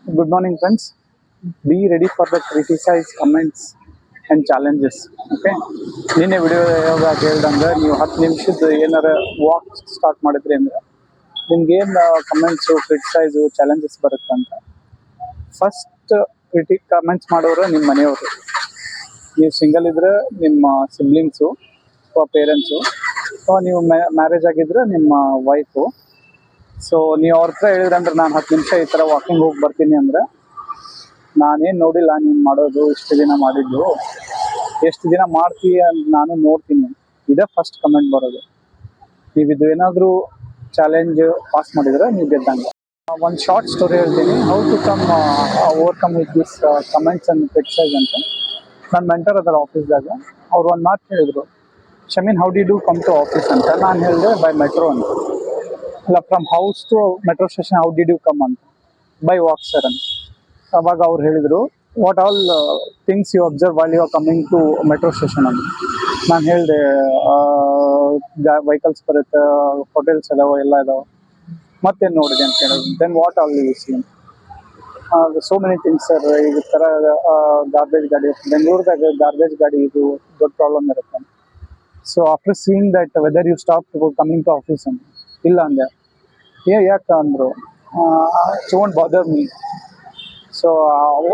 Good morning, friends. Be ready for the criticize, comments, and challenges. Okay. ನಿನ್ನೆ ವಿಡಿಯೋದಾಗ ಹೇಳ್ದಂಗೆ ನೀವು 10 ನಿಮಿಷದ ಏನಾರ ವಾಕ್ ಸ್ಟಾರ್ಟ್ ಮಾಡಿದ್ರಿ ಅಂದ್ರೆ ನಿಮ್ಗೇನು ಕಮೆಂಟ್ಸು ಕ್ರಿಟಿಸೈಸು ಚಾಲೆಂಜಸ್ ಬರುತ್ತಂತ ಫಸ್ಟ್ ಕಮೆಂಟ್ಸ್ ಮಾಡೋರು ನಿಮ್ಮ ಮನೆಯವರು. ನೀವು ಸಿಂಗಲ್ ಇದ್ರೆ ನಿಮ್ಮ ಸಿಬ್ಲಿಂಗ್ಸು ಅಥವಾ ಪೇರೆಂಟ್ಸು ಅಥವಾ ನೀವು ಮ್ಯಾರೇಜ್ ಆಗಿದ್ರೆ ನಿಮ್ಮ ವೈಫು. ಸೊ ನೀವು ಅವ್ರ ಹತ್ರ ಹೇಳಿದ್ರೆ ಅಂದ್ರೆ ನಾನು 10 ನಿಮಿಷ ಈ ಥರ ವಾಕಿಂಗ್ ಹೋಗಿ ಬರ್ತೀನಿ ಅಂದರೆ ನಾನೇನು ನೋಡಿಲ್ಲ ನೀನು ಮಾಡೋದು ಇಷ್ಟು ದಿನ ಮಾಡಿದ್ದು, ಎಷ್ಟು ದಿನ ಮಾಡ್ತೀಯ ಅಂತ ನಾನು ನೋಡ್ತೀನಿ. ಇದೇ ಫಸ್ಟ್ ಕಮೆಂಟ್ ಬರೋದು. ನೀವು ಇದು ಏನಾದರೂ ಚಾಲೆಂಜ್ ಪಾಸ್ ಮಾಡಿದ್ರೆ ನೀವು ಗೆದ್ದಂಗೆ. ಒಂದು ಶಾರ್ಟ್ ಸ್ಟೋರಿ ಹೇಳ್ತೀನಿ, how to overcome with this comments and criticise ಅಂತ. ನನ್ನ ಮೆಂಟರ್ ಅದರ ಆಫೀಸ್ದಾಗ ಅವ್ರು ಒಂದು ಮಾತು ಹೇಳಿದರು, Shameen how did come to office ಅಂತ. ನಾನು ಹೇಳಿದೆ ಬೈ ಮೆಟ್ರೋ ಅಂತ. ಇಲ್ಲ, from house to metro station how did you come ಅಂತ. ಬೈ ವಾಕ್ ಸರ್ ಅಂತ. ಅವಾಗ ಅವ್ರು ಹೇಳಿದರು, what all things you observe while you are coming to metro station ಅಂತ. ನಾನು ಹೇಳಿದೆ ವೆಹಿಕಲ್ಸ್ ಬರುತ್ತೆ, ಹೋಟೆಲ್ಸ್ ಇದಾವೆ, ಎಲ್ಲ ಇದಾವೆ. ಮತ್ತೇನು ನೋಡಿದೆ ಅಂತ ಹೇಳಿದ್ರು. Then what all you see ಅಂತ. So many things sir. ಈ ಥರ ಗಾರ್ಬೇಜ್ ಗಾಡಿ, ಬೆಂಗಳೂರದಾಗ ಗಾರ್ಬೇಜ್ ಗಾಡಿ ಇದು ದೊಡ್ಡ ಪ್ರಾಬ್ಲಮ್ ಇರುತ್ತೆ. So after seeing that whether you stop coming to office ಅಂತ. ಇಲ್ಲ ಅಂದೆ. ಯಾಕೆ ಅಂದರು, ಡೋಂಟ್ ಬಾದರ್ ಮೀ. ಸೊ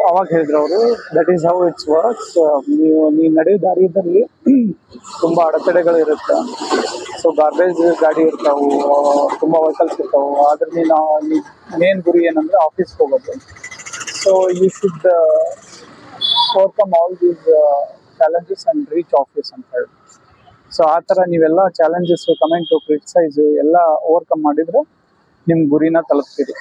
ಅವಾಗ ಹೇಳಿದ್ರು ಅವರು, that is how it's works. ನೀವು ನಡೆಯೋ ದಾರಿಯಲ್ಲಿ ತುಂಬ ಅಡೆತಡೆಗಳು ಇರುತ್ತೆ. ಸೊ ಗಾರ್ಬೇಜ್ ಗಾಡಿ ಇರ್ತಾವೆ, ತುಂಬ ವೆಹಿಕಲ್ಸ್ ಇರ್ತಾವೆ. ಆದ್ರೆ ನೀನು ಮೇನ್ ಗುರಿ ಏನಂದರೆ ಆಫೀಸ್ಗೆ ಹೋಗೋದು. So you should overcome all these challenges and reach office ಅಂತ ಹೇಳಿ. ಸೊ ಆ ಥರ ನೀವೆಲ್ಲ ಚಾಲೆಂಜಸ್ಸು, ಕಮೆಂಟು, ಕ್ರಿಟಿಸೈಸು ಎಲ್ಲ ಓವರ್ಕಮ್ ಮಾಡಿದರೆ ನಿಮ್ಮ ಗುರಿನ ತಲುಪ್ತೀರಿ.